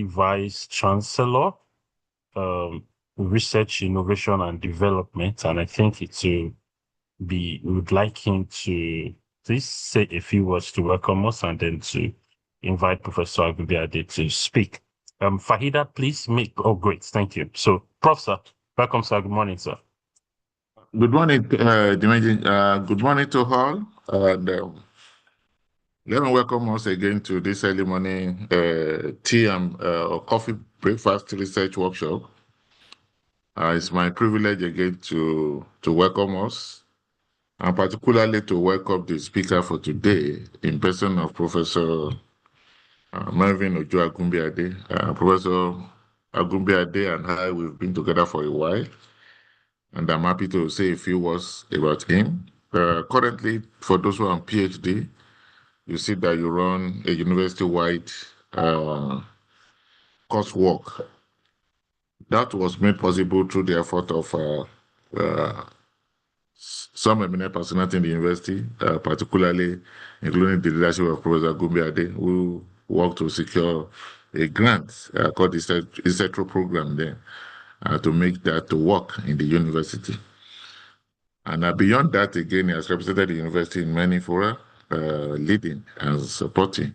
Vice Chancellor, Research, Innovation and Development, and I think we would like him to please say a few words to welcome us and then to invite Professor Agubiade to speak. Fahida, please oh, great, thank you. So, Prof, sir, welcome, sir. Good morning, sir. Good morning, Dimeji. Good morning to all. And let me welcome us again to this early morning tea and or coffee breakfast research workshop. It's my privilege again to welcome us, and particularly to welcome the speaker for today in person of Professor Melvin Ojo Agunbiade. Professor Agunbiade and I, we've been together for a while, and I'm happy to say a few words about him. Currently, for those who are on PhD, you see that you run a university-wide coursework that was made possible through the effort of some eminent personality in the university, particularly including the leadership of Professor Gumbiade, who worked to secure a grant called the ISETRO program there to make that to work in the university. And beyond that, again, he has represented the university in many fora, leading and supporting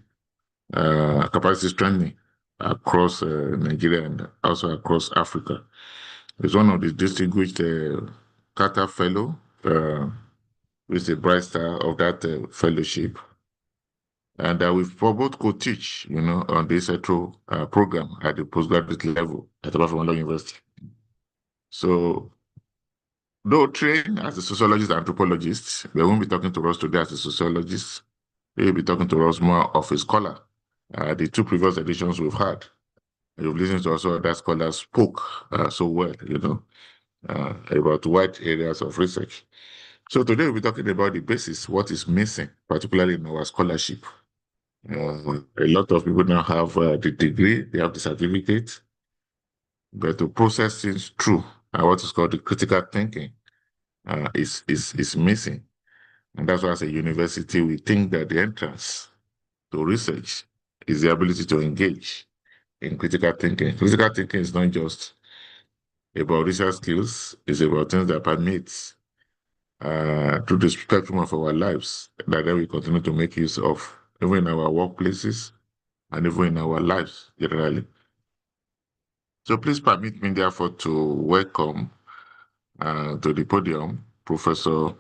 capacity strengthening across Nigeria and also across Africa. He's one of the distinguished Carter Fellow, who is a bright star of that fellowship. And we've both co-teach, on the ISETRO program at the postgraduate level at Obafemi University. So, though trained as a sociologist and anthropologist, they won't be talking to us today as a sociologist. They'll be talking to us more of a scholar. The two previous editions we've had, you've listened to also that scholars spoke so well, about wide areas of research. So today we'll be talking about the basis, what is missing, particularly in our scholarship. A lot of people now have the degree, they have the certificate, but to process things through what is called the critical thinking is missing. And that's why as a university, we think that the entrance to research is the ability to engage in critical thinking. Critical thinking is not just about research skills, it's about things that permits through the spectrum of our lives that then we continue to make use of, even in our workplaces and even in our lives generally. So please permit me therefore to welcome to the podium Professor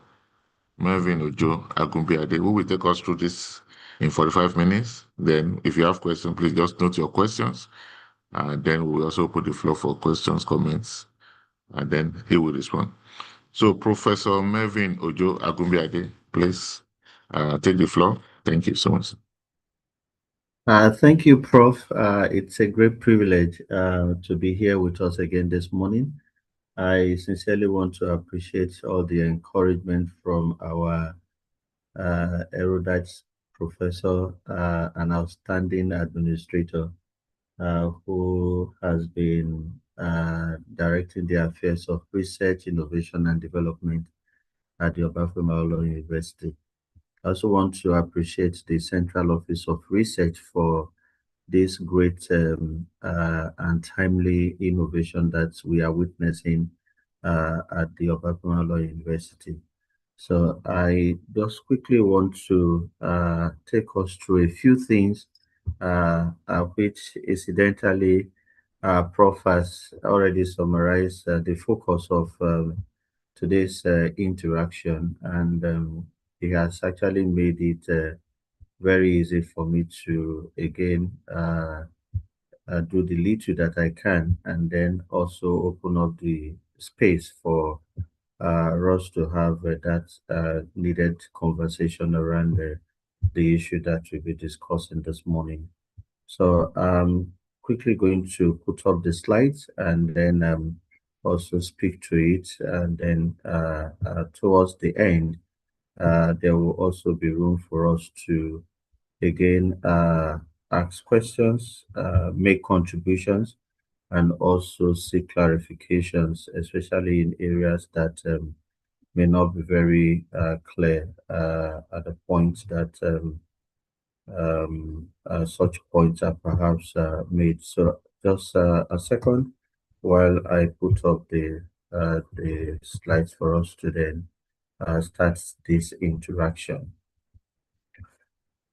Melvin Ojo Agunbiade, who will take us through this in 45 minutes. Then if you have questions, please just note your questions. And then we'll also put the floor for questions, comments, and then he will respond. So Professor Melvin Ojo Agunbiade, please take the floor. Thank you so much. Thank you, Prof. It's a great privilege to be here with us again this morning. I sincerely want to appreciate all the encouragement from our erudite professor, an outstanding administrator who has been directing the affairs of research, innovation, and development at the Obafemi Awolowo University. I also want to appreciate the Central Office of Research for this great and timely innovation that we are witnessing at the Obafemi Awolowo University. So I just quickly want to take us through a few things, which incidentally, Prof has already summarized the focus of today's interaction, and he has actually made it very easy for me to again do the little that I can, and then also open up the space for us to have that needed conversation around the issue that we'll be discussing this morning. So I'm quickly going to put up the slides and then also speak to it, and then towards the end, there will also be room for us to again ask questions, make contributions, and also seek clarifications, especially in areas that may not be very clear at the point that such points are perhaps made. So just a second while I put up the slides for us to then start this interaction.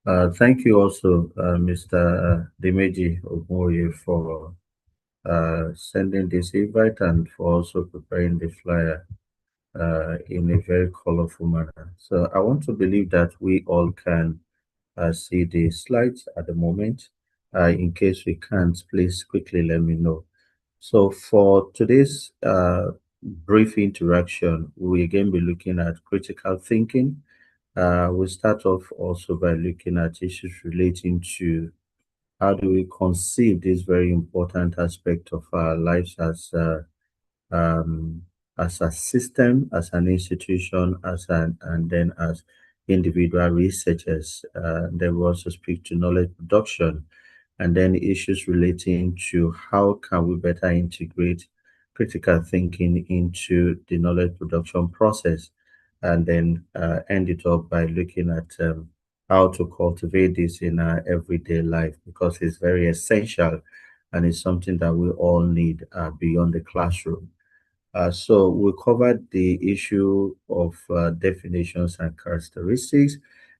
Thank you also, Mr. Dimeji Omoye, for sending this invite and for also preparing the flyer in a very colorful manner. So I want to believe that we all can see the slides at the moment. In case we can't, please quickly let me know. So for today's brief interaction, we again be looking at critical thinking. We'll start off also by looking at issues relating to how do we conceive this very important aspect of our lives um, as a system, as an institution, and then as individual researchers. Then we also speak to knowledge production, and then issues relating to how can we better integrate critical thinking into the knowledge production process, and then end it up by looking at how to cultivate this in our everyday life because it's very essential and it's something that we all need beyond the classroom. So we covered the issue of definitions and characteristics,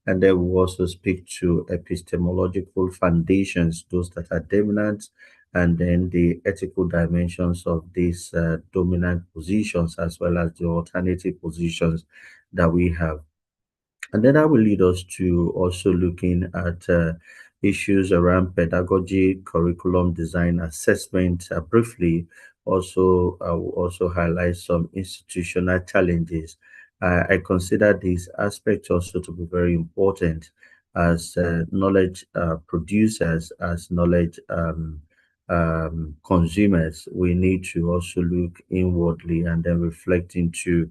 and then we also speak to epistemological foundations, those that are dominant, and then the ethical dimensions of these dominant positions, as well as the alternative positions that we have. And then that will lead us to also looking at issues around pedagogy, curriculum design, assessment briefly. Also, I will also highlight some institutional challenges. I consider these aspects also to be very important as knowledge producers, as knowledge consumers. We need to also look inwardly and then reflect into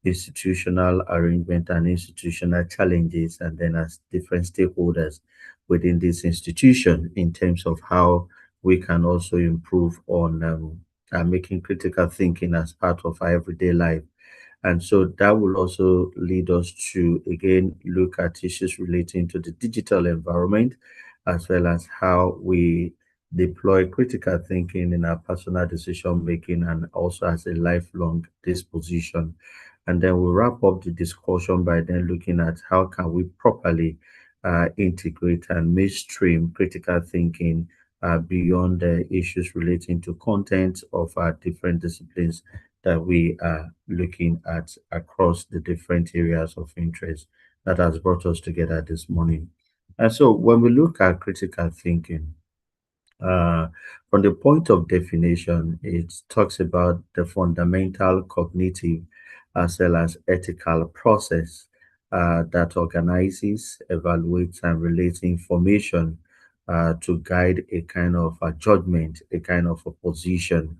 institutional arrangement and institutional challenges, and then as different stakeholders within this institution in terms of how we can also improve on making critical thinking as part of our everyday life. And so that will also lead us to again look at issues relating to the digital environment, as well as how we deploy critical thinking in our personal decision making and also as a lifelong disposition. And then we'll wrap up the discussion by then looking at how can we properly integrate and mainstream critical thinking beyond the issues relating to content of our different disciplines that we are looking at across the different areas of interest that has brought us together this morning. And so when we look at critical thinking, uh, from the point of definition, it talks about the fundamental cognitive as well as ethical process that organizes, evaluates, and relates information to guide a kind of a judgment, a kind of a position.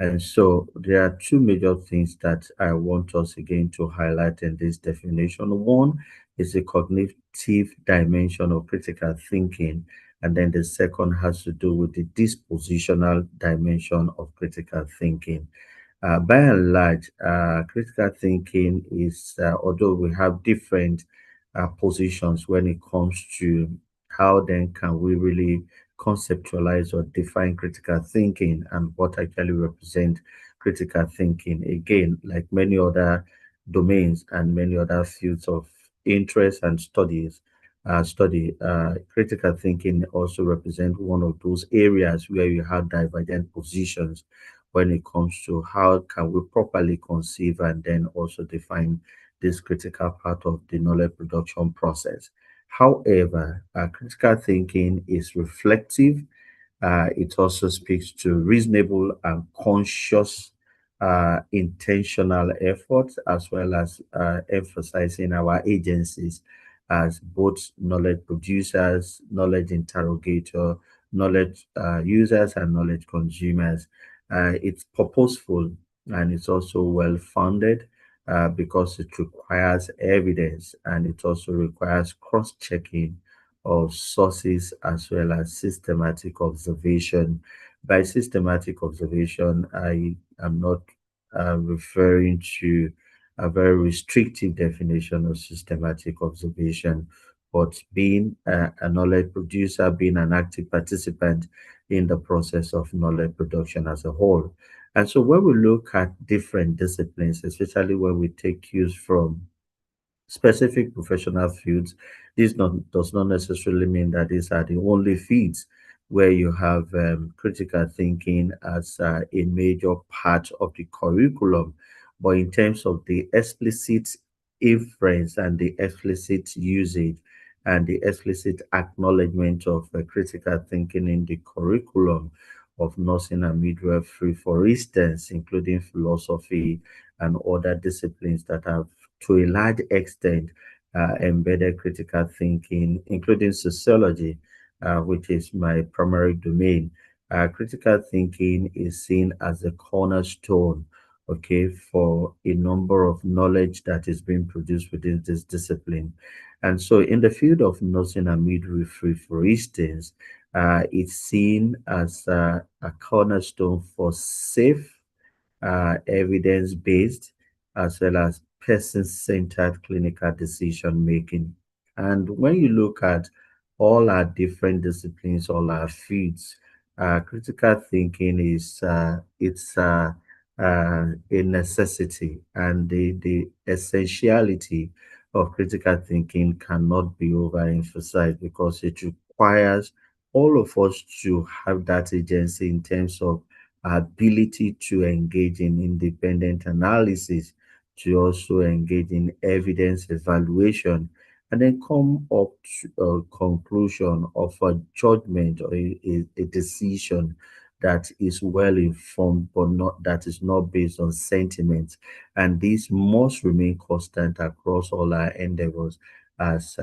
And so there are two major things that I want us again to highlight in this definition. One is the cognitive dimension of critical thinking, and then the second has to do with the dispositional dimension of critical thinking. By and large, critical thinking is, although we have different positions when it comes to how then can we really conceptualize or define critical thinking and what actually represent critical thinking. Again, like many other domains and many other fields of interest and critical thinking also represent one of those areas where you have divergent positions when it comes to how can we properly conceive and then also define this critical part of the knowledge production process. However, critical thinking is reflective. It also speaks to reasonable and conscious intentional efforts, as well as emphasizing our agencies as both knowledge producers, knowledge interrogator, knowledge users, and knowledge consumers. It's purposeful and it's also well founded because it requires evidence and it also requires cross checking of sources as well as systematic observation. By systematic observation, I am not referring to a very restrictive definition of systematic observation, but being a knowledge producer, being an active participant in the process of knowledge production as a whole. And so when we look at different disciplines, especially when we take cues from specific professional fields, does not necessarily mean that these are the only fields where you have critical thinking as a major part of the curriculum. But in terms of the explicit inference and the explicit usage and the explicit acknowledgement of critical thinking in the curriculum of nursing and midwifery, for instance, including philosophy and other disciplines that have to a large extent embedded critical thinking, including sociology, which is my primary domain. Critical thinking is seen as a cornerstone, okay, for a number of knowledge that is being produced within this discipline. And so, in the field of nursing and midwifery, for instance, it's seen as a cornerstone for safe evidence based, as well as person centered clinical decision making. And when you look at all our different disciplines, all our fields, critical thinking is a necessity, and the essentiality of critical thinking cannot be overemphasized because it requires all of us to have that agency in terms of ability to engage in independent analysis, to also engage in evidence evaluation, and then come up to a conclusion of a judgment or a decision that is well informed, but not that is not based on sentiment. And this must remain constant across all our endeavors as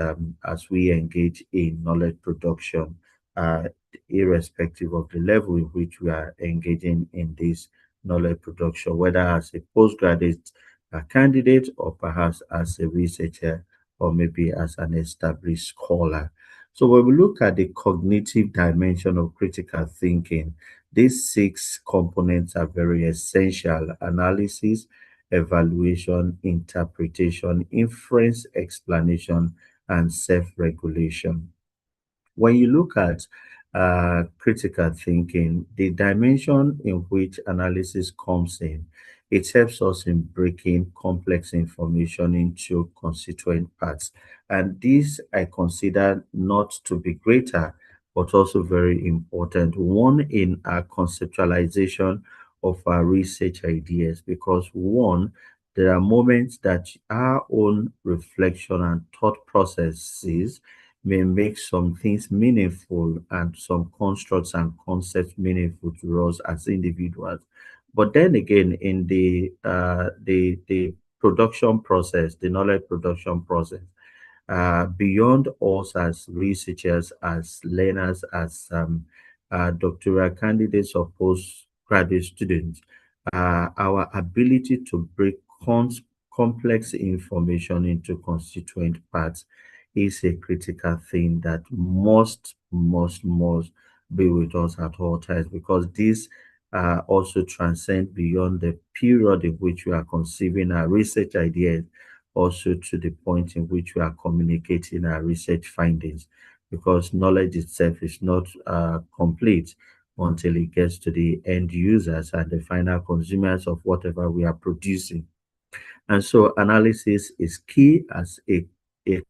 we engage in knowledge production. Irrespective of the level in which we are engaging in this knowledge production, whether as a postgraduate candidate or perhaps as a researcher or maybe as an established scholar. So when we look at the cognitive dimension of critical thinking, these six components are very essential: analysis, evaluation, interpretation, inference, explanation, and self-regulation. When you look at critical thinking, the dimension in which analysis comes in, it helps us in breaking complex information into constituent parts. And this I consider not to be greater, but also very important. One, in our conceptualization of our research ideas, because one, there are moments that our own reflection and thought processes may make some things meaningful and some constructs and concepts meaningful to us as individuals. But then again, in the production process, the knowledge production process, beyond us as researchers, as learners, as doctoral candidates or postgraduate students, our ability to break complex information into constituent parts is a critical thing that must be with us at all times, because this also transcend beyond the period in which we are conceiving our research ideas, also to the point in which we are communicating our research findings, because knowledge itself is not complete until it gets to the end users and the final consumers of whatever we are producing. And so analysis is key as a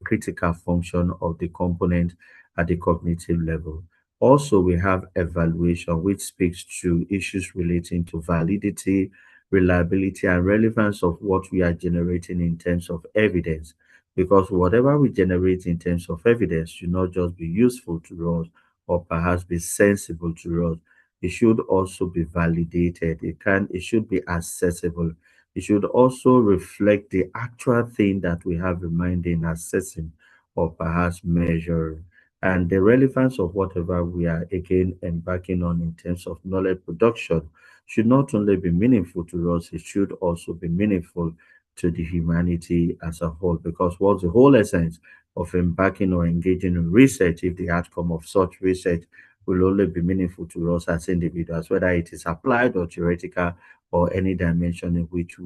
critical function of the component at the cognitive level. Also, we have evaluation, which speaks to issues relating to validity, reliability, and relevance of what we are generating in terms of evidence. Because whatever we generate in terms of evidence should not just be useful to us or perhaps be sensible to us. It should also be validated. It should be accessible. It should also reflect the actual thing that we have in mind in assessing or perhaps measuring. And the relevance of whatever we are again embarking on in terms of knowledge production should not only be meaningful to us, it should also be meaningful to the humanity as a whole. Because what's the whole essence of embarking or engaging in research if the outcome of such research will only be meaningful to us as individuals, whether it is applied or theoretical or any dimension in which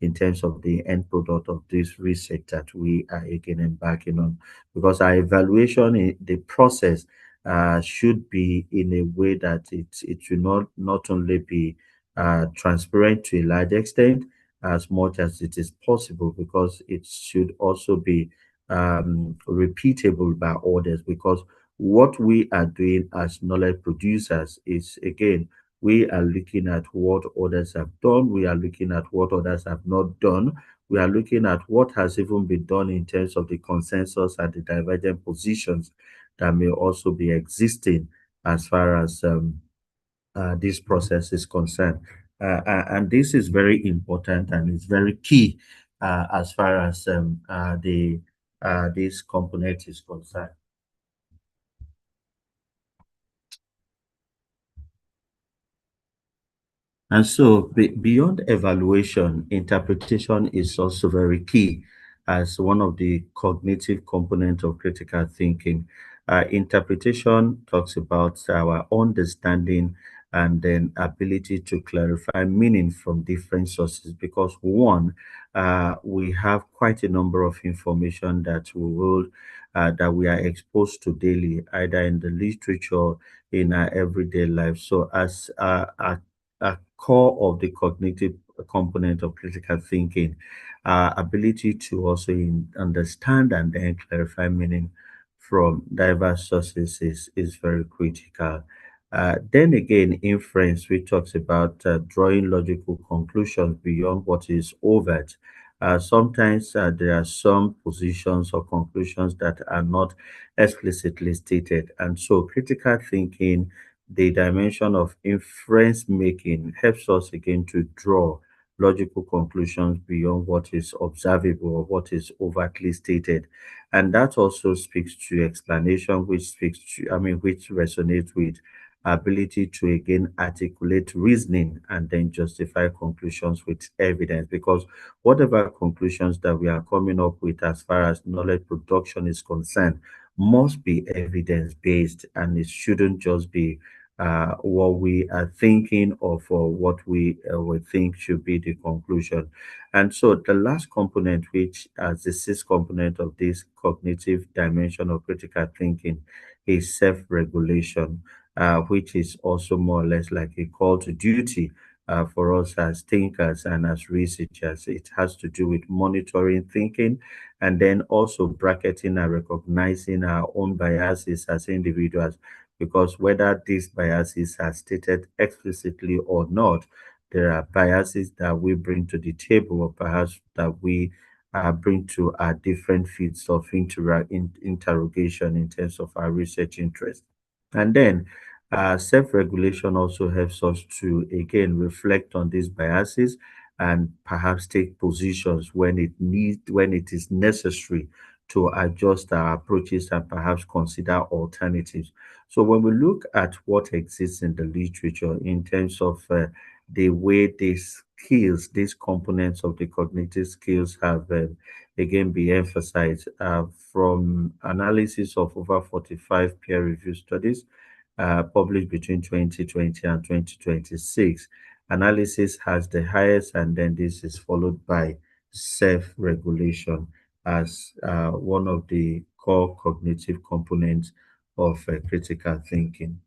in terms of the end product of this research that we are again embarking on. Because our evaluation in the process should be in a way that it should not only be transparent to a large extent as much as it is possible, because it should also be repeatable by others. Because what we are doing as knowledge producers is, again, we are looking at what others have done, we are looking at what others have not done, we are looking at what has even been done in terms of the consensus and the divergent positions that may also be existing as far as this process is concerned. And this is very important and it's very key as far as the this component is concerned. And so, beyond evaluation, interpretation is also very key as one of the cognitive components of critical thinking. Interpretation talks about our understanding and then ability to clarify meaning from different sources. Because one, we have quite a number of information that that we are exposed to daily, either in the literature, in our everyday life. So, as a core of the cognitive component of critical thinking, ability to also understand and then clarify meaning from diverse sources is very critical. Then again, inference, which talks about drawing logical conclusions beyond what is overt. Sometimes there are some positions or conclusions that are not explicitly stated. And so critical thinking, the dimension of inference making, helps us again to draw logical conclusions beyond what is observable or what is overtly stated. And that also speaks to explanation, which speaks to, which resonates with ability to again articulate reasoning and then justify conclusions with evidence. Because whatever conclusions that we are coming up with as far as knowledge production is concerned must be evidence based, and it shouldn't just be what we are thinking of or what we think should be the conclusion. And so the last component, which as the sixth component of this cognitive dimension of critical thinking, is self-regulation, which is also more or less like a call to duty for us as thinkers and as researchers. It has to do with monitoring thinking and then also bracketing and recognizing our own biases as individuals, because whether these biases are stated explicitly or not, there are biases that we bring to the table, or perhaps that we bring to our different fields of interrogation in terms of our research interest. And then self-regulation also helps us to again reflect on these biases and perhaps take positions when it is necessary to adjust our approaches and perhaps consider alternatives. So when we look at what exists in the literature in terms of the way these skills, these components of the cognitive skills have again be emphasized from analysis of over 45 peer-reviewed studies published between 2020 and 2026. Analysis has the highest, and then this is followed by self-regulation as one of the core cognitive components of critical thinking.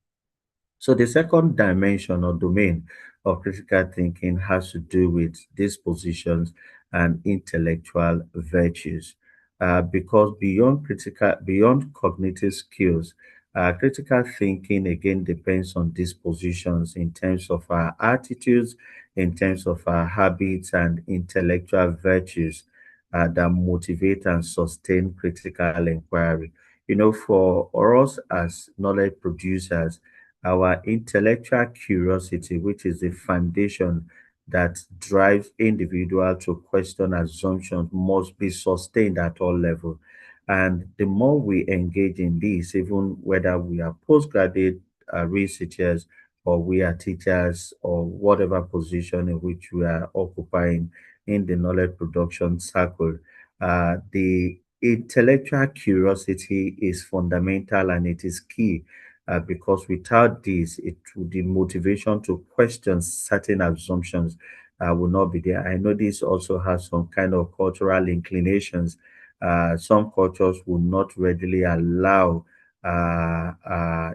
So the second dimension or domain of critical thinking has to do with dispositions and intellectual virtues. Because beyond cognitive skills, critical thinking again depends on dispositions in terms of our attitudes, in terms of our habits and intellectual virtues that motivate and sustain critical inquiry. For us as knowledge producers, our intellectual curiosity, which is the foundation that drives individual to question assumptions, must be sustained at all levels. And the more we engage in this, even whether we are postgraduate researchers or we are teachers or whatever position in which we are occupying in the knowledge production circle, the intellectual curiosity is fundamental and it is key because without this, it would the motivation to question certain assumptions will not be there. I know this also has some kind of cultural inclinations. Some cultures will not readily allow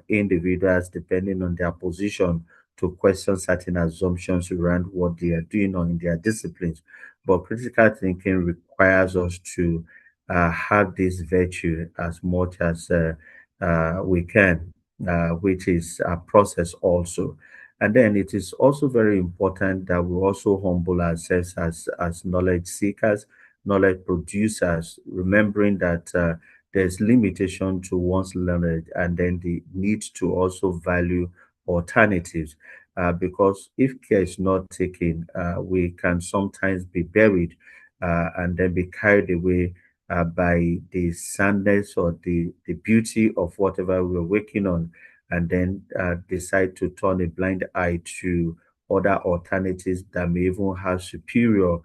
individuals, depending on their position, to question certain assumptions around what they are doing or in their disciplines. But critical thinking requires us to have this virtue as much as we can, which is a process also. And then it is also very important that we also humble ourselves as knowledge seekers, knowledge producers, remembering that there's limitation to one's knowledge and then the need to also value alternatives. Because if care is not taken, we can sometimes be buried and then be carried away by the sadness or the beauty of whatever we're working on, and then decide to turn a blind eye to other alternatives that may even have superior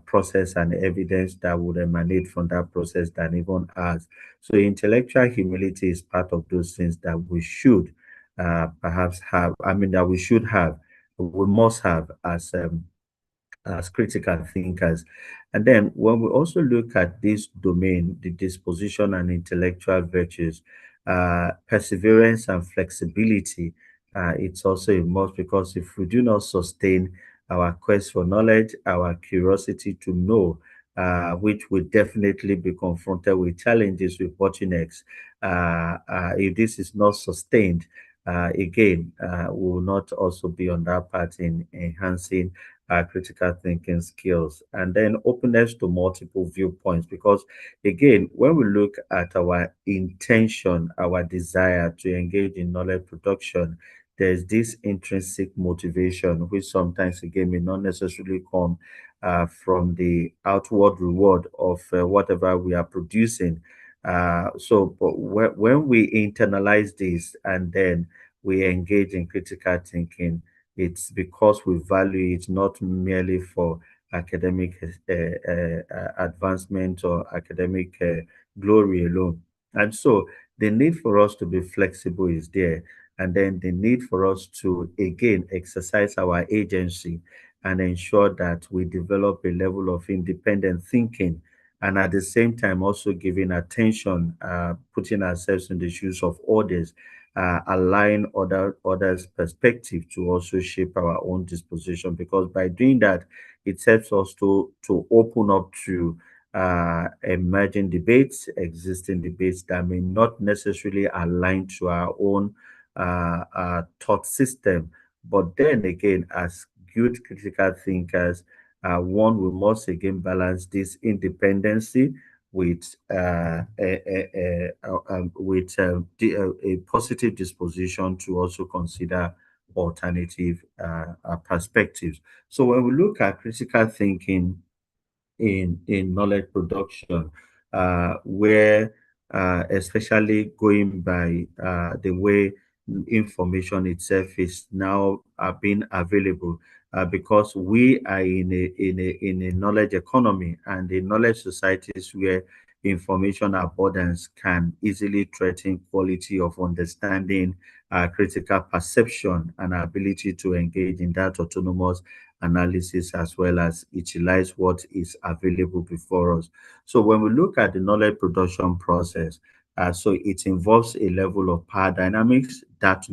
process and evidence that would emanate from that process than even ours. So intellectual humility is part of those things that we should perhaps have, I mean, that we should have, we must have as critical thinkers. And then when we also look at this domain, the disposition and intellectual virtues, perseverance and flexibility, it's also a must, because if we do not sustain our quest for knowledge, our curiosity to know, which will definitely be confronted with challenges with bottlenecks, if this is not sustained, again, we will not also be on that path in enhancing critical thinking skills, and then openness to multiple viewpoints. Because again, when we look at our intention, our desire to engage in knowledge production, there's this intrinsic motivation, which sometimes again may not necessarily come from the outward reward of whatever we are producing. But when we internalize this and then we engage in critical thinking, it's because we value it not merely for academic advancement or academic glory alone. And so the need for us to be flexible is there. And then the need for us to, again, exercise our agency and ensure that we develop a level of independent thinking. And at the same time, also giving attention, putting ourselves in the shoes of others, align others' perspective to also shape our own disposition. Because by doing that, it helps us to open up to emerging debates, existing debates that may not necessarily align to our own thought system. But then again, as good critical thinkers, one, we must again balance this independency with a positive disposition to also consider alternative perspectives. So when we look at critical thinking in knowledge production, where especially going by the way information itself is now being available, because we are in a knowledge economy and in knowledge societies where information abundance can easily threaten quality of understanding, critical perception, and ability to engage in that autonomous analysis as well as utilize what is available before us. So when we look at the knowledge production process, so it involves a level of power dynamics that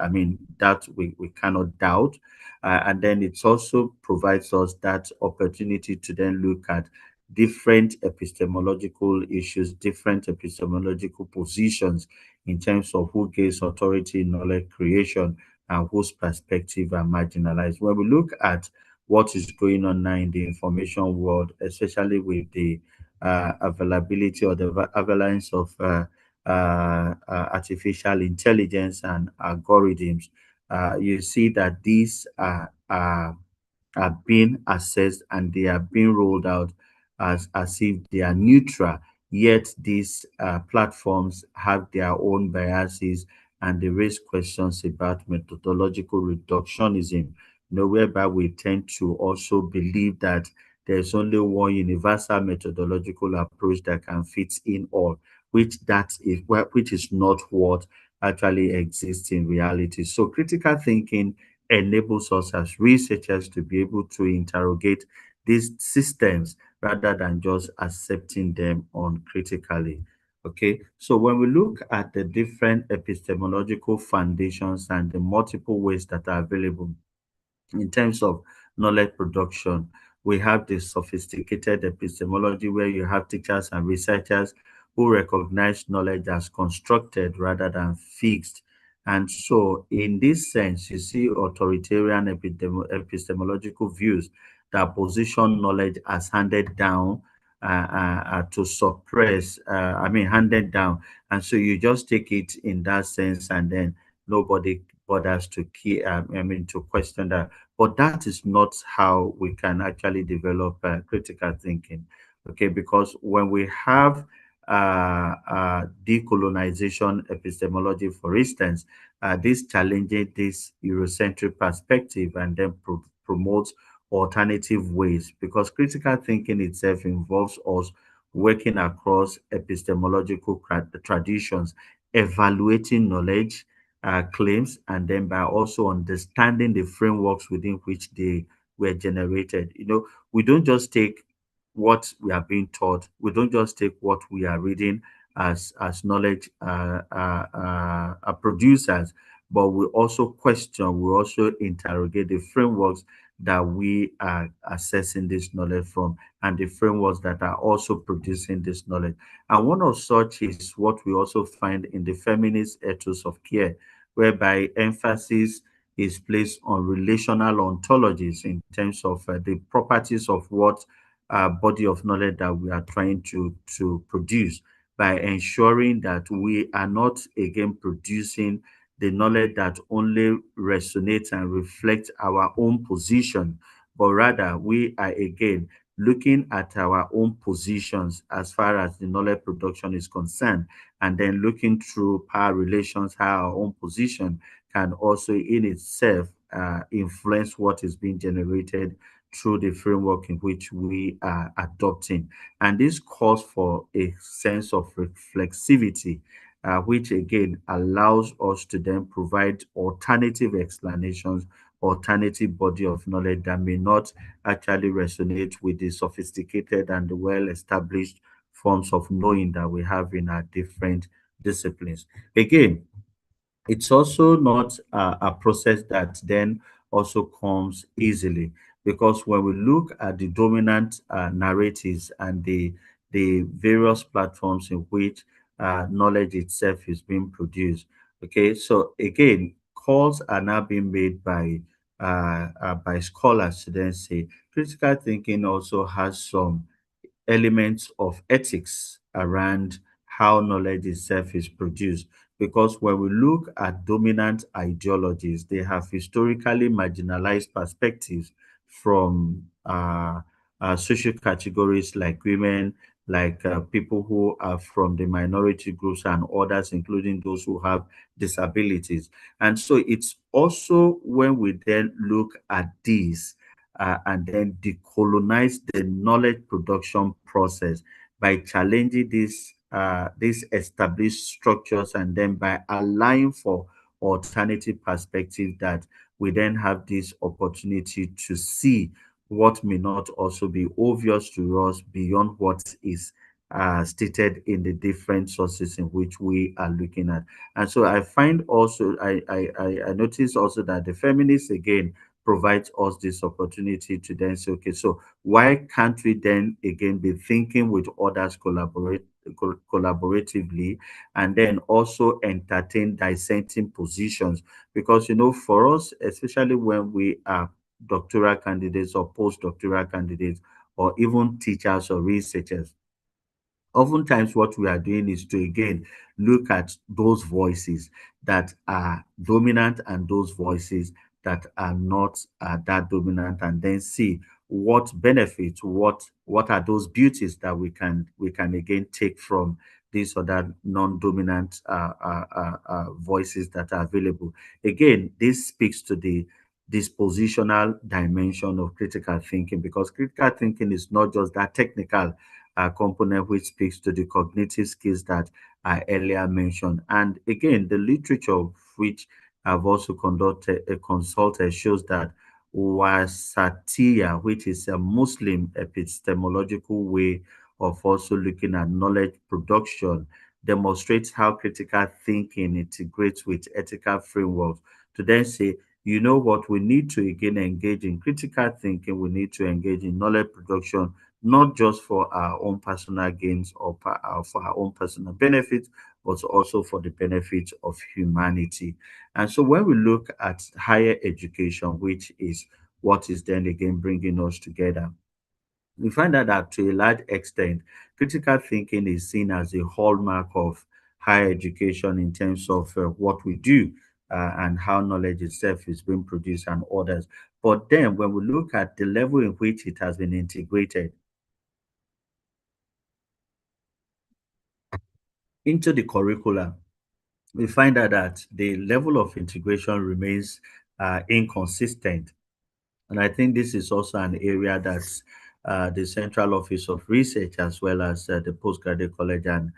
I mean that we cannot doubt. And then it also provides us that opportunity to then look at different epistemological issues, different epistemological positions in terms of who gains authority in knowledge creation and whose perspective are marginalized. When we look at what is going on now in the information world, especially with the availability or the avalanche of artificial intelligence and algorithms, you see that these are being assessed and they are being rolled out as if they are neutral. Yet these platforms have their own biases and they raise questions about methodological reductionism, whereby we tend to also believe that there's only one universal methodological approach that can fit in all, which is not what actually exists in reality. So critical thinking enables us as researchers to be able to interrogate these systems rather than just accepting them uncritically. Okay, so when we look at the different epistemological foundations and the multiple ways that are available in terms of knowledge production, we have the sophisticated epistemology where you have teachers and researchers who recognize knowledge as constructed rather than fixed. And so, in this sense, you see authoritarian epistemological views that position knowledge as handed down to suppress, handed down. And so you just take it in that sense, and then nobody bothers to to question that. But that is not how we can actually develop critical thinking. Okay, because when we have decolonization epistemology, for instance, this challenges this Eurocentric perspective and then promotes alternative ways, because critical thinking itself involves us working across epistemological traditions, evaluating knowledge claims, and then by also understanding the frameworks within which they were generated. We don't just take what we are being taught. We don't just take what we are reading as knowledge producers, but we also question, we also interrogate the frameworks that we are assessing this knowledge from, and the frameworks that are also producing this knowledge. And one of such is what we also find in the feminist ethos of care, whereby emphasis is placed on relational ontologies in terms of the properties of what body of knowledge that we are trying to produce, by ensuring that we are not again producing the knowledge that only resonates and reflects our own position, but rather we are again looking at our own positions as far as the knowledge production is concerned, and then looking through power relations, how our own position can also in itself influence what is being generated through the framework in which we are adopting. And this calls for a sense of reflexivity, which again allows us to then provide alternative explanations, alternative body of knowledge that may not actually resonate with the sophisticated and the well-established forms of knowing that we have in our different disciplines. Again, it's also not a process that then also comes easily, because when we look at the dominant narratives and the various platforms in which knowledge itself is being produced, okay, so again, calls are now being made by scholars to then say critical thinking also has some elements of ethics around how knowledge itself is produced. Because when we look at dominant ideologies, they have historically marginalized perspectives from social categories like women, like people who are from the minority groups and others, including those who have disabilities. And so it's also when we then look at this and then decolonize the knowledge production process by challenging these established structures, and then by allowing for alternative perspective, that we then have this opportunity to see what may not also be obvious to us beyond what is stated in the different sources in which we are looking at. And so I find also, I notice also that the feminists again provides us this opportunity to then say, okay, so why can't we then again be thinking with others collaboratively, and then also entertain dissenting positions? Because for us, especially when we are doctoral candidates or postdoctoral candidates, or even teachers or researchers, oftentimes what we are doing is to again look at those voices that are dominant and those voices that are not that dominant, and then see what benefits, what are those beauties that we can again take from these other non-dominant voices that are available. Again, this speaks to the dispositional dimension of critical thinking, because critical thinking is not just that technical component which speaks to the cognitive skills that I earlier mentioned. And again, the literature which I've also consulted shows that Wasatiyah, which is a Muslim epistemological way of also looking at knowledge production, demonstrates how critical thinking integrates with ethical frameworks to then say, you know what, we need to again engage in critical thinking, we need to engage in knowledge production, not just for our own personal gains or for our own personal benefits, but also for the benefit of humanity. And so when we look at higher education, which is what is then again bringing us together, we find out that to a large extent, critical thinking is seen as a hallmark of higher education in terms of what we do and how knowledge itself is being produced and others. But then when we look at the level in which it has been integrated into the curricula, we find out that the level of integration remains inconsistent. And I think this is also an area that the Central Office of Research, as well as the Postgraduate College and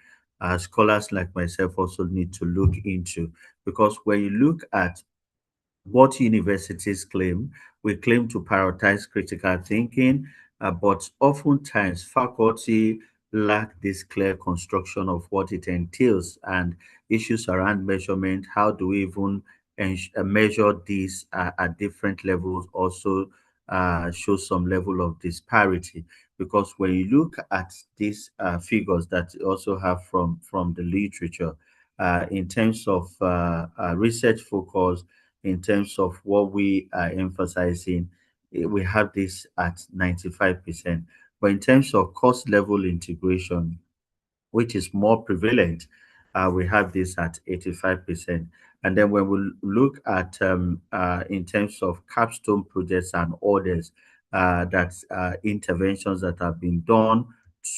scholars like myself also need to look into. Because when you look at what universities claim, we claim to prioritize critical thinking, but oftentimes faculty lack this clear construction of what it entails and issues around measurement. How do we even measure these at different levels? Also, show some level of disparity, because when you look at these figures that you also have from the literature, in terms of research focus, in terms of what we are emphasizing, we have this at 95%. But in terms of cost level integration, which is more prevalent, we have this at 85%. And then when we look at in terms of capstone projects and others, that's interventions that have been done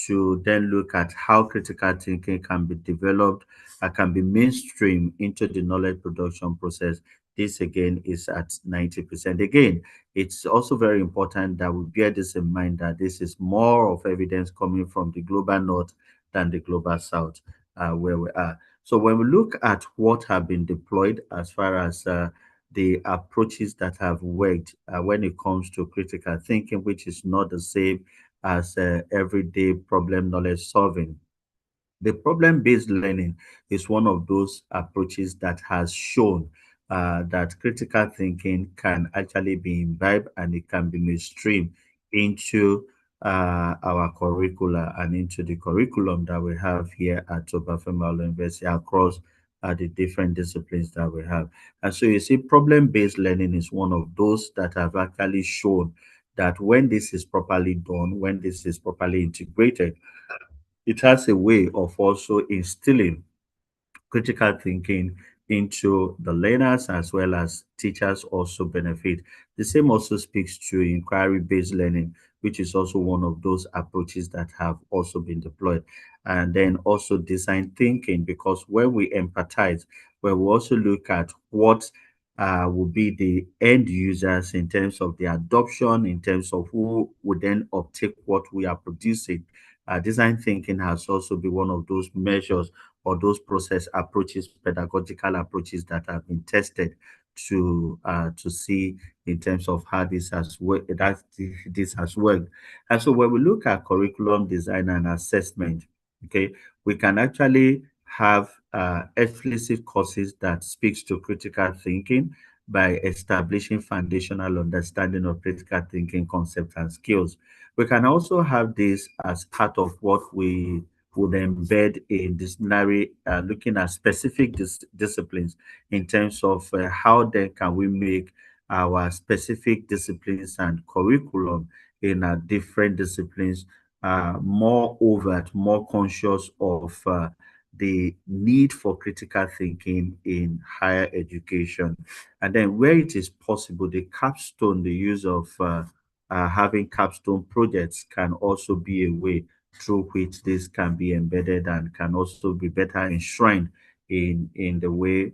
to then look at how critical thinking can be developed, can be mainstream into the knowledge production process. This again is at 90%. Again, it's also very important that we bear this in mind that this is more of evidence coming from the global north than the global south, where we are. So when we look at what have been deployed as far as the approaches that have worked when it comes to critical thinking, which is not the same as everyday problem knowledge solving, the problem-based learning is one of those approaches that has shown that critical thinking can actually be imbibed and it can be mainstreamed into our curricula and into the curriculum that we have here at Obafemi University across the different disciplines that we have. And so you see, problem-based learning is one of those that have actually shown that when this is properly done, when this is properly integrated, it has a way of also instilling critical thinking into the learners, as well as teachers also benefit. The same also speaks to inquiry-based learning, which is also one of those approaches that have also been deployed. And then also design thinking, because when we empathize, when we also look at what will be the end users in terms of the adoption, in terms of who would then uptake what we are producing. Design thinking has also been one of those measures or those process approaches, pedagogical approaches that have been tested to see in terms of how this has worked. This has worked. And so when we look at curriculum design and assessment, okay, we can actually have explicit courses that speaks to critical thinking by establishing foundational understanding of critical thinking concepts and skills. We can also have this as part of what we would embed in disciplinary, looking at specific disciplines in terms of how then can we make our specific disciplines and curriculum in different disciplines more overt, more conscious of the need for critical thinking in higher education. And then where it is possible, the capstone, the use of having capstone projects can also be a way through which this can be embedded and can also be better enshrined in the way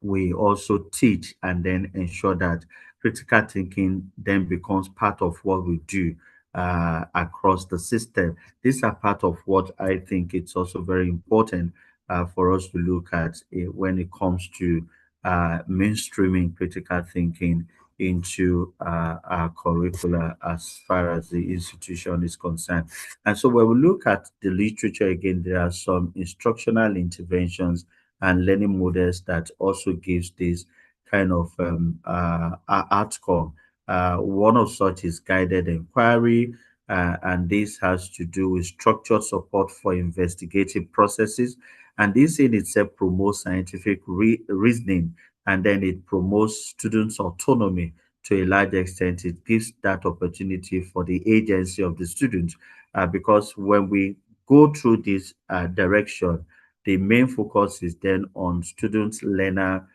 we also teach, and then ensure that critical thinking then becomes part of what we do across the system. These are part of what I think it's also very important for us to look at when it comes to mainstreaming critical thinking into our curricula as far as the institution is concerned. And so when we look at the literature again, there are some instructional interventions and learning models that also gives this kind of outcome. One of such is guided inquiry, and this has to do with structured support for investigative processes. And this in itself promotes scientific reasoning, and then it promotes students' autonomy to a large extent. It gives that opportunity for the agency of the student, because when we go through this direction, the main focus is then on students' learner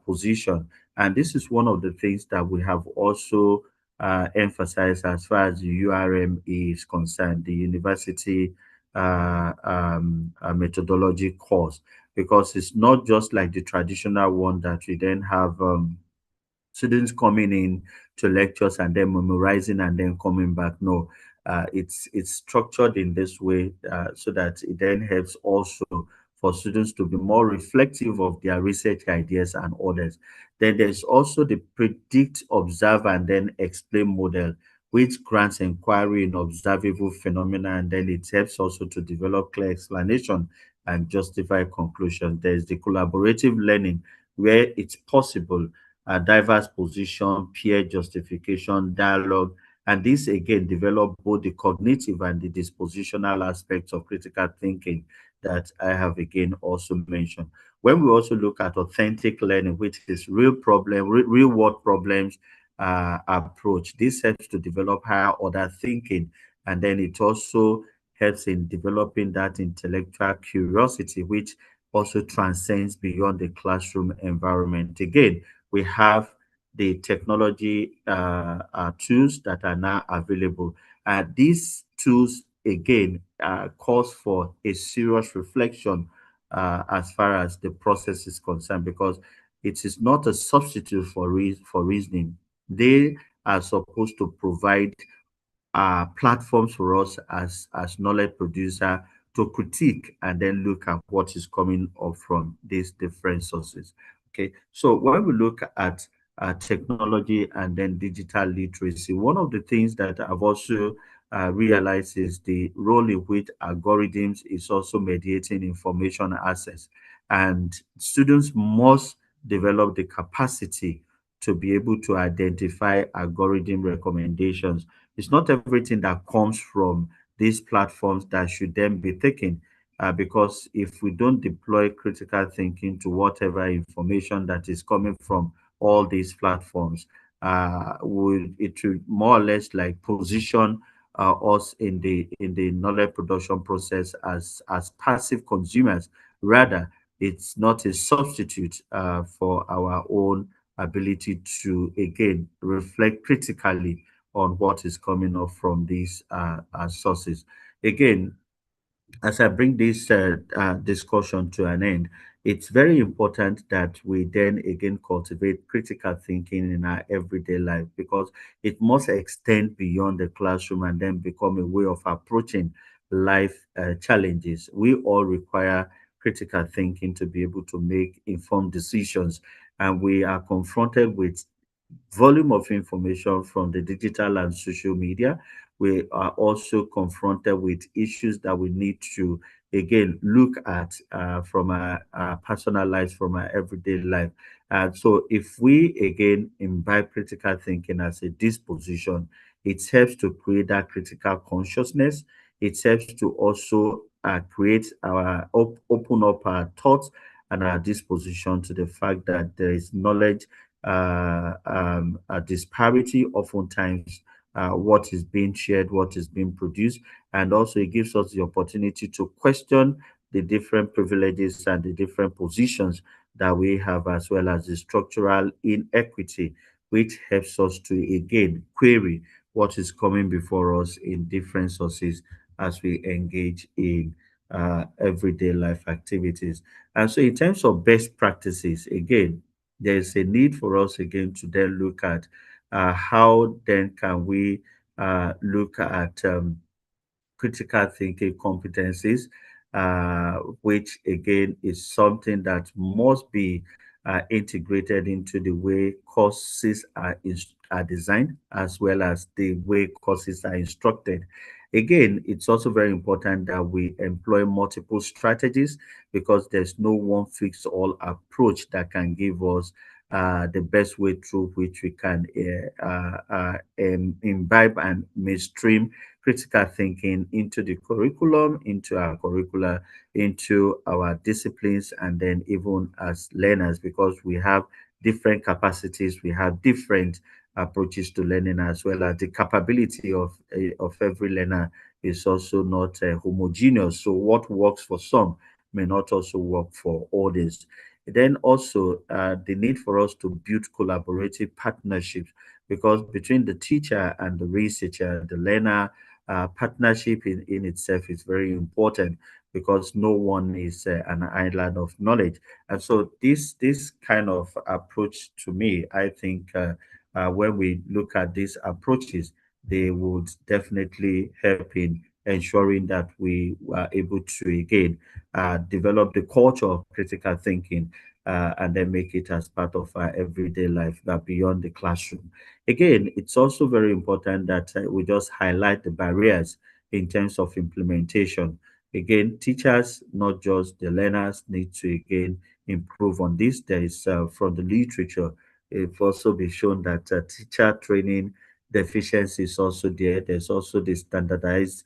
position. And this is one of the things that we have also emphasized as far as the URM is concerned, the university methodology course, because it's not just like the traditional one that we then have students coming in to lectures and then memorizing and then coming back. No, it's structured in this way so that it then helps also for students to be more reflective of their research ideas and others. Then there's also the predict, observe, and then explain model, which grants inquiry in observable phenomena, and then it helps also to develop clear explanation and justify conclusion. There's the collaborative learning, where it's possible, diverse position, peer justification, dialogue, and this again develop both the cognitive and the dispositional aspects of critical thinking that I have again also mentioned. When we also look at authentic learning, which is real world problems approach, this helps to develop higher order thinking, and then it also helps in developing that intellectual curiosity, which also transcends beyond the classroom environment. Again, we have the technology tools that are now available. These tools, again, calls for a serious reflection as far as the process is concerned, because it is not a substitute for, for reasoning. They are supposed to provide platforms for us as knowledge producer to critique and then look at what is coming up from these different sources. Okay, so when we look at technology and then digital literacy, one of the things that I've also realized is the role in which algorithms is also mediating information access, and students must develop the capacity to be able to identify algorithm recommendations. It's not everything that comes from these platforms that should then be taken, because if we don't deploy critical thinking to whatever information that is coming from all these platforms, it will more or less like position us in the knowledge production process as passive consumers. Rather, it's not a substitute for our own ability to again reflect critically on what is coming up from these sources. Again, as I bring this discussion to an end, it's very important that we then again cultivate critical thinking in our everyday life, because it must extend beyond the classroom and then become a way of approaching life challenges. We all require critical thinking to be able to make informed decisions, and we are confronted with volume of information from the digital and social media. We are also confronted with issues that we need to again look at from our personal lives, from our everyday life. And so, if we again imbibe critical thinking as a disposition, it helps to create that critical consciousness. It helps to also create open up our thoughts and our disposition to the fact that there is knowledge a disparity oftentimes, what is being shared, what is being produced, and also it gives us the opportunity to question the different privileges and the different positions that we have, as well as the structural inequity, which helps us to again query what is coming before us in different sources as we engage in everyday life activities. And so, in terms of best practices, again, there is a need for us again to then look at how then can we look at critical thinking competencies. which again is something that must be integrated into the way courses are designed, as well as the way courses are instructed. Again, it's also very important that we employ multiple strategies, because there's no one fix all approach that can give us the best way through which we can imbibe and mainstream critical thinking into the curriculum, into our curricula, into our disciplines, and then even as learners, because we have different capacities, we have different approaches to learning, as well as the capability of every learner is also not homogeneous. So what works for some may not also work for others. Then also the need for us to build collaborative partnerships, because between the teacher and the researcher, the learner, partnership in itself is very important, because no one is an island of knowledge. And so this kind of approach, to me, I think when we look at these approaches, they would definitely help in ensuring that we are able to again develop the culture of critical thinking, and then make it as part of our everyday life, beyond the classroom. Again, it's also very important that we just highlight the barriers in terms of implementation. Again, teachers, not just the learners, need to again improve on this. There is from the literature, it's also been shown that teacher training deficiency is also there. There's also the standardized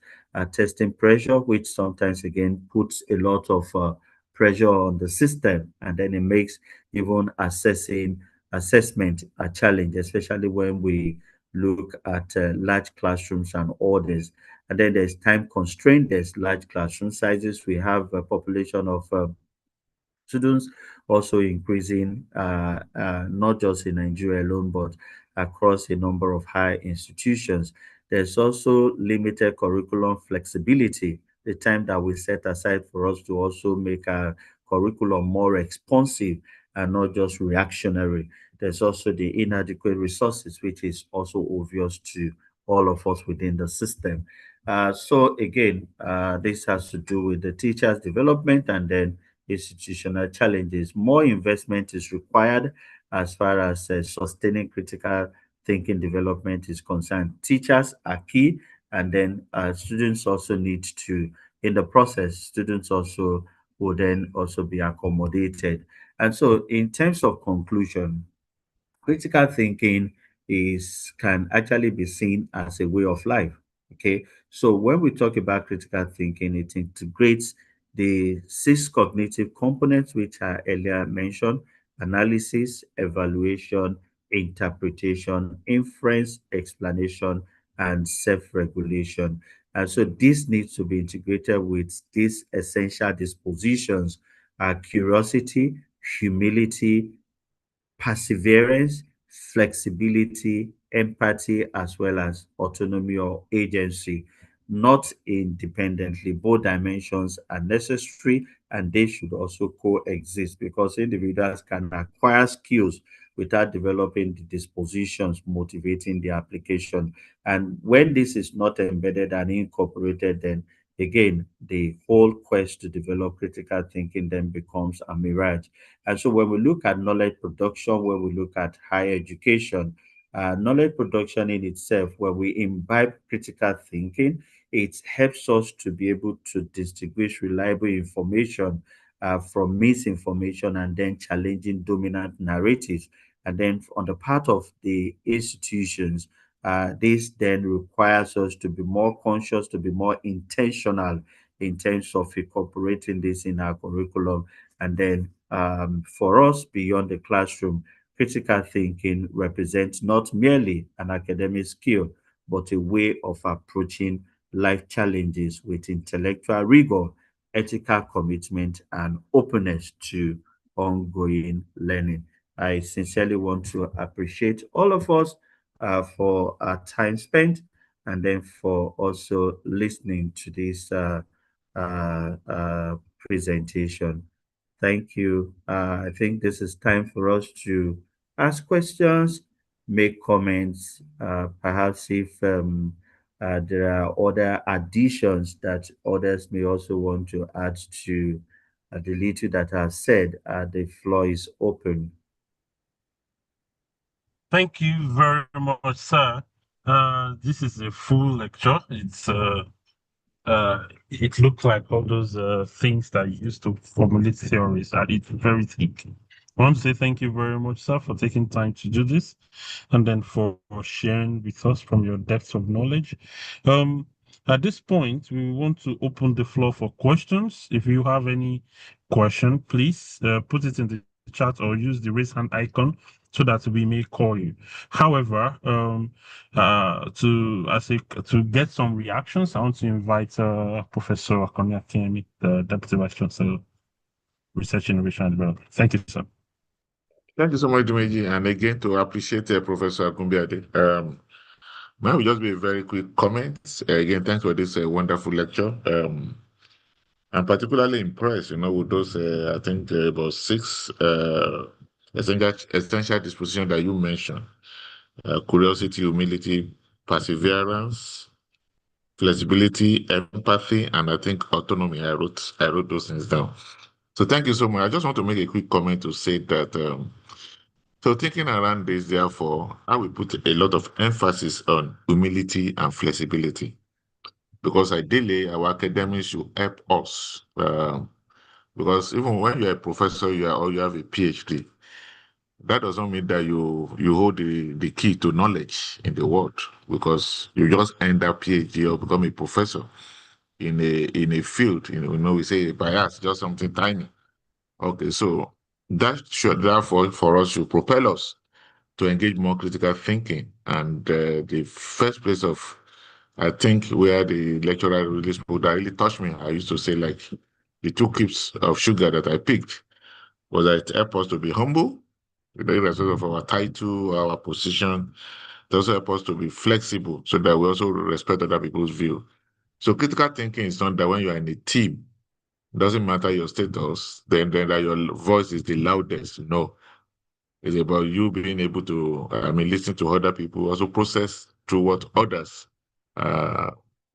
testing pressure, which sometimes again puts a lot of pressure on the system, and then it makes even assessment a challenge, especially when we look at large classrooms and orders. And then there's time constraint, there's large classroom sizes. We have a population of students also increasing, not just in Nigeria alone, but across a number of high institutions. There's also limited curriculum flexibility, the time that we set aside for us to also make our curriculum more responsive and not just reactionary. There's also the inadequate resources, which is also obvious to all of us within the system. So again, this has to do with the teachers' development, and then institutional challenges. More investment is required as far as sustaining critical thinking development is concerned. Teachers are key, and then students also need to, in the process, students also will then also be accommodated. And so, in terms of conclusion, critical thinking is can actually be seen as a way of life. Okay, so when we talk about critical thinking, it integrates the six cognitive components which are earlier mentioned: analysis, evaluation, interpretation, inference, explanation, and self-regulation. And so this needs to be integrated with these essential dispositions: curiosity, humility, perseverance, flexibility, empathy, as well as autonomy or agency, not independently. Both dimensions are necessary, and they should also coexist, because individuals can acquire skills without developing the dispositions motivating the application. And when this is not embedded and incorporated, then again, the whole quest to develop critical thinking then becomes a mirage. And so when we look at knowledge production, when we look at higher education, knowledge production in itself, when we imbibe critical thinking, it helps us to be able to distinguish reliable information from misinformation, and then challenging dominant narratives. And then on the part of the institutions, this then requires us to be more conscious, to be more intentional in terms of incorporating this in our curriculum. And then for us, beyond the classroom, critical thinking represents not merely an academic skill, but a way of approaching life challenges with intellectual rigor, ethical commitment, and openness to ongoing learning. I sincerely want to appreciate all of us for our time spent, and then for also listening to this presentation. Thank you. I think this is time for us to ask questions, make comments, perhaps if there are other additions that others may also want to add to the little that I said. The floor is open. Thank you very much, sir. This is a full lecture. It looks like all those things that you used to formulate theories, and it's very thick. I want to say thank you very much, sir, for taking time to do this, and then for sharing with us from your depth of knowledge. At this point, we want to open the floor for questions. If you have any question, please put it in the chat or use the raise hand icon so that we may call you. However, to get some reactions, I want to invite Professor Akomi Akinyemi, the Deputy Vice Chancellor, Research, Innovation and Development. Thank you, sir. Thank you so much, Dumeji. And again, to appreciate Professor Gumbiade. Mine will just be a very quick comment. Again, thanks for this wonderful lecture. I'm particularly impressed, with those, I think, about 6 essential dispositions that you mentioned. Curiosity, humility, perseverance, flexibility, empathy, and I think autonomy. I wrote those things down. So thank you so much. I just want to make a quick comment to say that, so thinking around this, therefore, I will put a lot of emphasis on humility and flexibility, because ideally our academics should help us. Because even when you're a professor, or you have a PhD, that doesn't mean that you hold the key to knowledge in the world, because you just end up PhD or become a professor in a field. We say bias, just something tiny. Okay, so that should therefore for us should propel us to engage more critical thinking. And the first place of, I think, where the lecturer really spoke that really touched me, I used to say, like, the 2 cups of sugar that I picked was that it helped us to be humble, irrespective of our title, our position. It also helps us to be flexible so that we also respect other people's view. So critical thinking is not that when you are in a team, it doesn't matter your status, then that your voice is the loudest. No. It's about you being able to, listen to other people, also process through what others,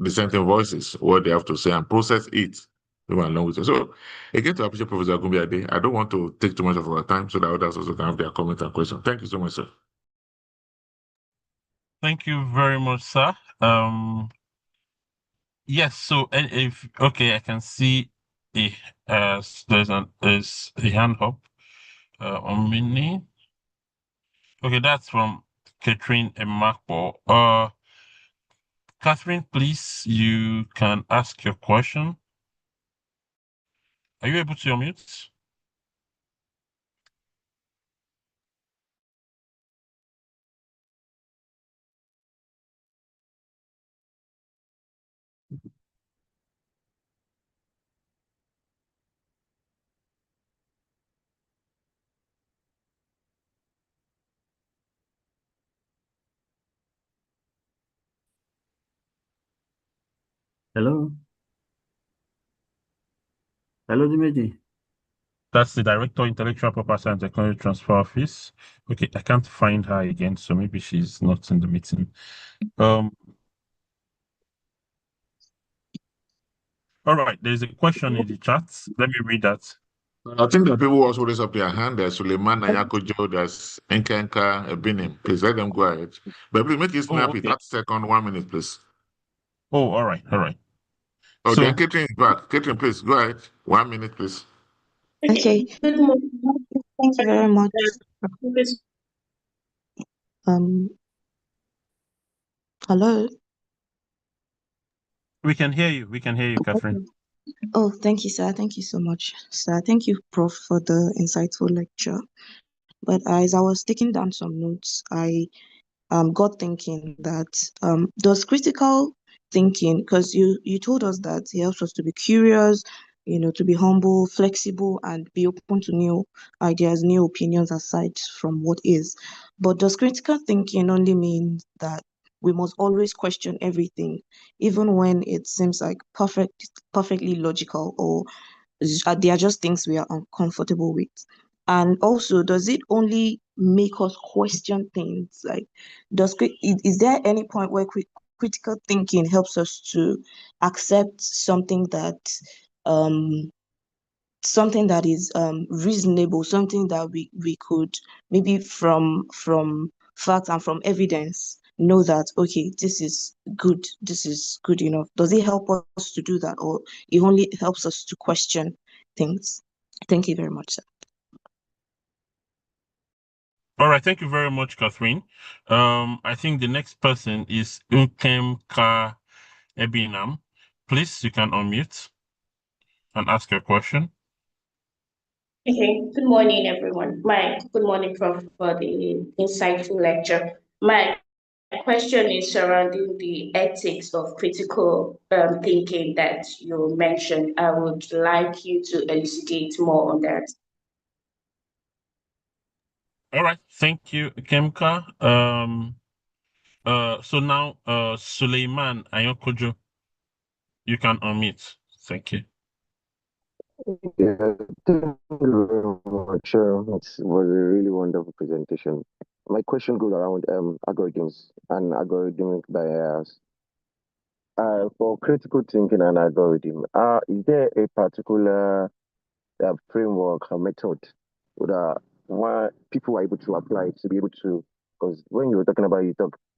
dissenting voices, what they have to say, and process it along with it. So, again, to appreciate Professor Gumbiade, I don't want to take too much of our time so that others also can have their comment and question. Thank you so much, sir. Thank you very much, sir. Yes, so I can see there's a hand up on Mini. Okay, that's from Catherine Emakbo. Catherine, please, you can ask your question. Are you able to unmute? Hello? Hello, Dimeji. That's the Director, Intellectual Property and Technology Transfer Office. Okay, I can't find her again, so maybe she's not in the meeting. All right, there's a question in the chat. Let me read that. I think that people also raise up their hand. There's Suleiman Ayakojo, there's Nkenka Ebinim. Please let them go ahead. But please make it snappy. Okay. 30 seconds, 1 minute, please. Oh, all right. Oh, So, then Catherine is back. Catherine, please go ahead. 1 minute, please. Okay. Thank you very much. Hello. we can hear you. Catherine. Oh, thank you, sir. Thank you so much, sir. Thank you, Prof, for the insightful lecture. But as I was taking down some notes, I got thinking that does critical thinking, because you told us that it helps us to be curious, to be humble, flexible, and be open to new ideas, new opinions aside from what is. But does critical thinking only mean that we must always question everything, even when it seems like perfectly logical, or they are just things we are uncomfortable with? And also, does it only make us question things? Like, is there any point where critical thinking helps us to accept something that is reasonable, something that we could maybe from facts and from evidence know that, okay, this is good enough. Does it help us to do that, or it only helps us to question things? Thank you very much, sir. All right, thank you very much, Catherine. I think the next person is Nkemka Ebinam. Please, you can unmute and ask your question. Okay, good morning, everyone. Good morning, Prof, for the insightful lecture. My question is surrounding the ethics of critical thinking that you mentioned. I would like you to elucidate more on that. All right, thank you, Kemka. So now, Suleiman Ayokojo, you can unmute. Thank you. Yeah, thank you very much. It was a really wonderful presentation. My question goes around algorithms and algorithmic bias. For critical thinking and algorithm, is there a particular framework or method that people are able to apply to be able to? Because when you were talking about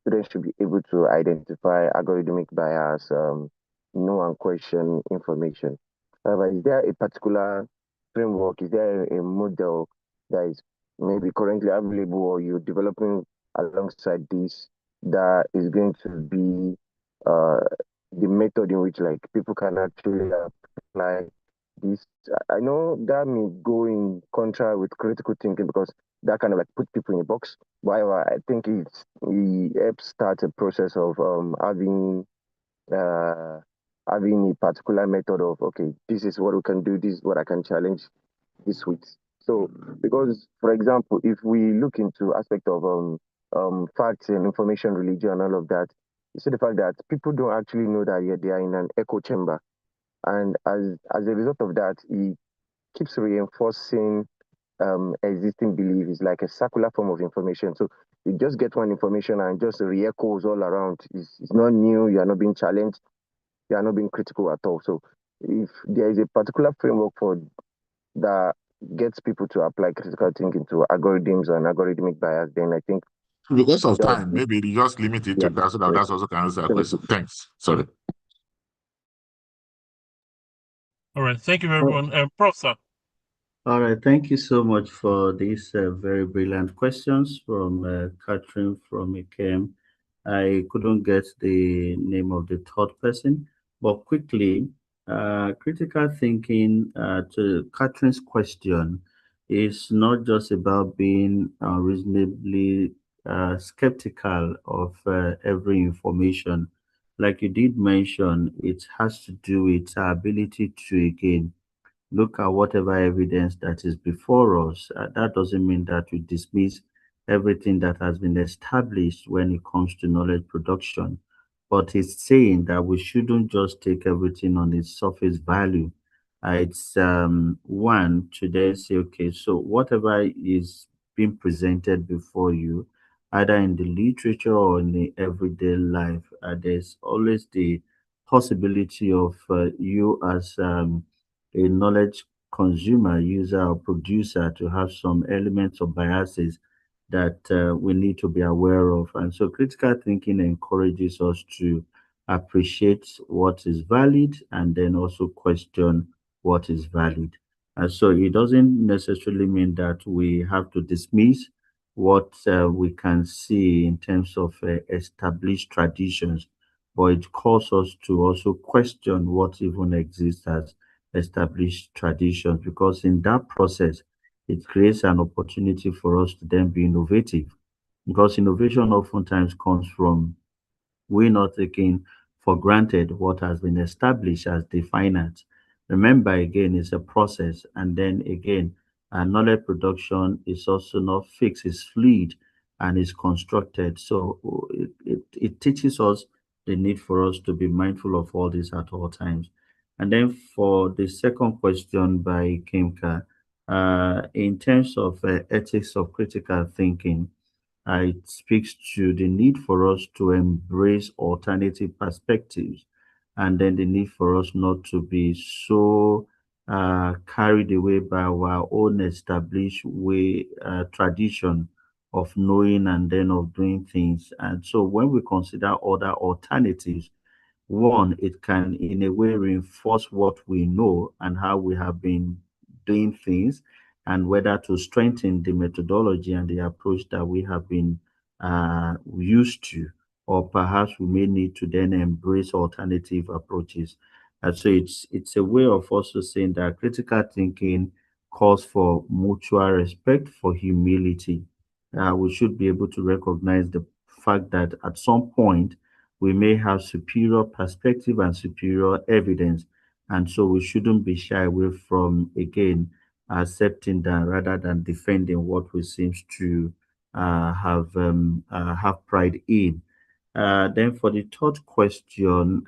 students should be able to identify algorithmic bias, know and question information. However, is there a particular framework? Is there a model that is maybe currently available or you're developing alongside this that is going to be the method in which like people can actually apply this? I know that may go in contra with critical thinking because that kind of like put people in a box. But however, I think it helps start a process of having a particular method of, okay, this is what we can do, this is what I can challenge this with. So, because for example, if we look into aspect of facts and information, religion, and all of that, you see the fact that people don't actually know that they are in an echo chamber, and as a result of that, it keeps reinforcing existing belief. Is like a circular form of information. So you just get one information and just re-echoes all around. It's not new. You are not being challenged. You are not being critical at all. So if there is a particular framework for that gets people to apply critical thinking to algorithms and algorithmic bias, then I think because of time, maybe you just limit it to that so that that's also can answer a question. Thanks. Sorry. All right, thank you, everyone. Prof, sir. All right, thank you so much for these very brilliant questions from Catherine from IKEM. I couldn't get the name of the third person, but quickly, critical thinking to Catherine's question is not just about being reasonably skeptical of every information. Like you did mention, it has to do with our ability to, again, look at whatever evidence that is before us. That doesn't mean that we dismiss everything that has been established when it comes to knowledge production, but it's saying that we shouldn't just take everything on its surface value. It's one to then say, okay, so whatever is being presented before you, either in the literature or in the everyday life, there's always the possibility of you as a knowledge consumer, user, or producer to have some elements of biases that we need to be aware of. And so critical thinking encourages us to appreciate what is valid and then also question what is valid. And so it doesn't necessarily mean that we have to dismiss what we can see in terms of established traditions, but it calls us to also question what even exists as established traditions, because in that process, it creates an opportunity for us to then be innovative. Because innovation oftentimes comes from we not taking for granted what has been established as definite. Remember, again, it's a process. And then again, knowledge production is also not fixed, it's fluid and is constructed. So it teaches us the need for us to be mindful of all this at all times. And then for the second question by Kimka, in terms of ethics of critical thinking, it speaks to the need for us to embrace alternative perspectives, and then the need for us not to be so carried away by our own established way, tradition of knowing and then of doing things. And so when we consider other alternatives, one, it can in a way reinforce what we know and how we have been doing things, and whether to strengthen the methodology and the approach that we have been used to, or perhaps we may need to then embrace alternative approaches. And so it's a way of also saying that critical thinking calls for mutual respect, for humility. We should be able to recognize the fact that at some point we may have superior perspective and superior evidence. And so we shouldn't be shy away from, again, accepting that rather than defending what we seems to have pride in. Then for the third question,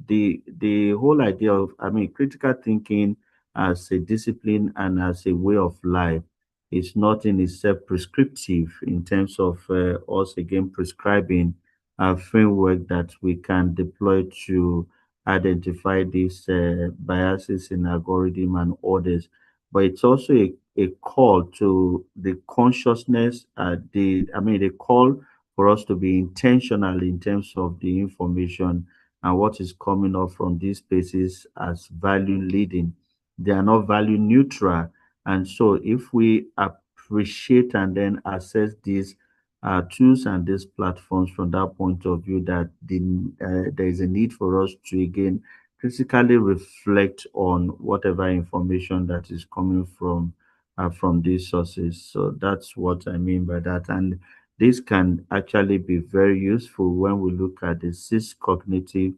the whole idea of, I mean, critical thinking as a discipline and as a way of life is not in itself prescriptive in terms of us again prescribing a framework that we can deploy to identify these biases in algorithm and others. But it's also a call to the consciousness, the call for us to be intentional in terms of the information and what is coming up from these spaces as value leading. They are not value neutral. And so if we appreciate and then assess these tools and these platforms from that point of view, that there is a need for us to again critically reflect on whatever information that is coming from these sources. So that's what I mean by that. And this can actually be very useful when we look at the six cognitive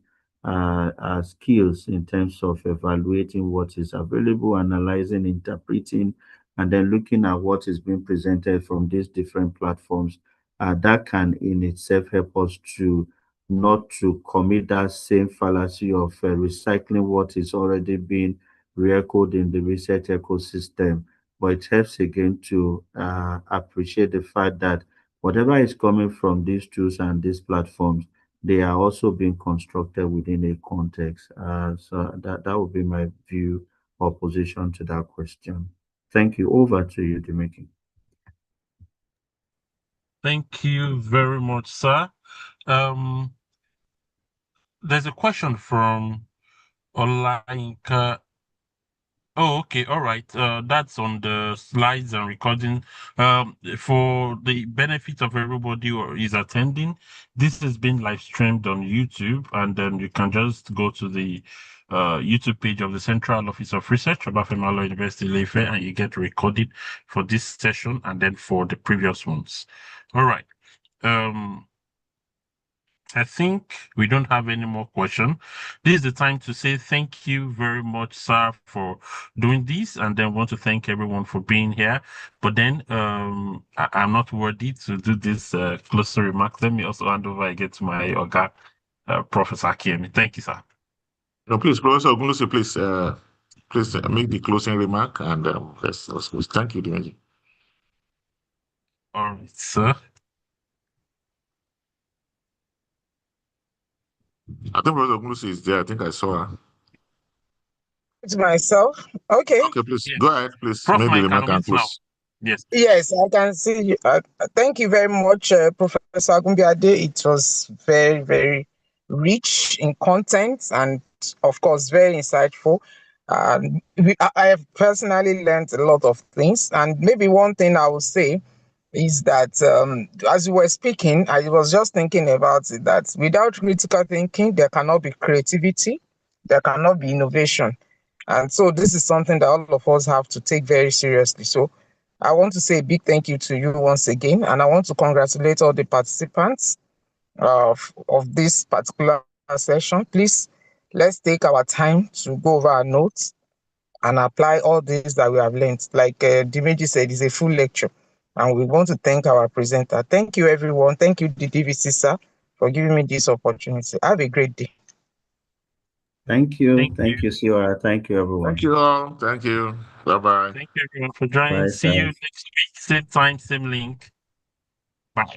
skills in terms of evaluating what is available, analyzing, interpreting, and then looking at what is being presented from these different platforms. That can in itself help us to not to commit that same fallacy of recycling what is already being re-echoed in the research ecosystem. But it helps again to appreciate the fact that whatever is coming from these tools and these platforms, they are also being constructed within a context. So that would be my view or position to that question. Thank you. Over to you, Dimiki. Thank you very much, sir. There's a question from Olainka. Oh, okay, all right. That's on the slides and recording. For the benefit of everybody who is attending, this has been live streamed on YouTube, and then you can just go to the YouTube page of the Central Office of Research, Obafemi Awolowo University, Ile-Ife, and you get recorded for this session and then for the previous ones. All right. I think we don't have any more questions. This is the time to say thank you very much, sir, for doing this, and then want to thank everyone for being here. But then I'm not worthy to do this closing remarks. Let me also hand over again to my Oga, Professor Akiemi. Thank you, sir. No, please, Professor Ogunwusi, please make the closing remark, and let's thank you, Dimeji. All right, sir. I think Professor Ogunwusi is there. I think I saw her. It's myself. Okay. Okay, please Yes. go ahead. Please Prof, make my the remark and now. close. Yes. Yes, I can see you. Thank you very much, Professor Agumbiade. It was very, very rich in content and, of course, very insightful. I have personally learned a lot of things. And maybe one thing I will say is that as you were speaking, I was just thinking about it, that without critical thinking, there cannot be creativity, there cannot be innovation. And so this is something that all of us have to take very seriously. So I want to say a big thank you to you once again, and I want to congratulate all the participants of this particular session. Please, let's take our time to go over our notes and apply all this that we have learned. Like Dimeji said, it's a full lecture, and we want to thank our presenter. Thank you, everyone. Thank you, the DVC, sir, for giving me this opportunity. Have a great day. Thank you. Thank you, Siora. Thank you, everyone. Thank you all. Thank you. Bye-bye. Thank you, everyone, for joining. Bye, See you thanks. next week. Same time, same link. Bye.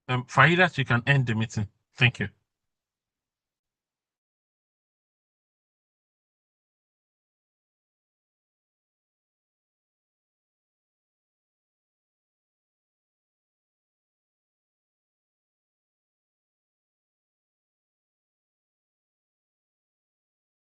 Faridat, you can end the meeting. Thank you.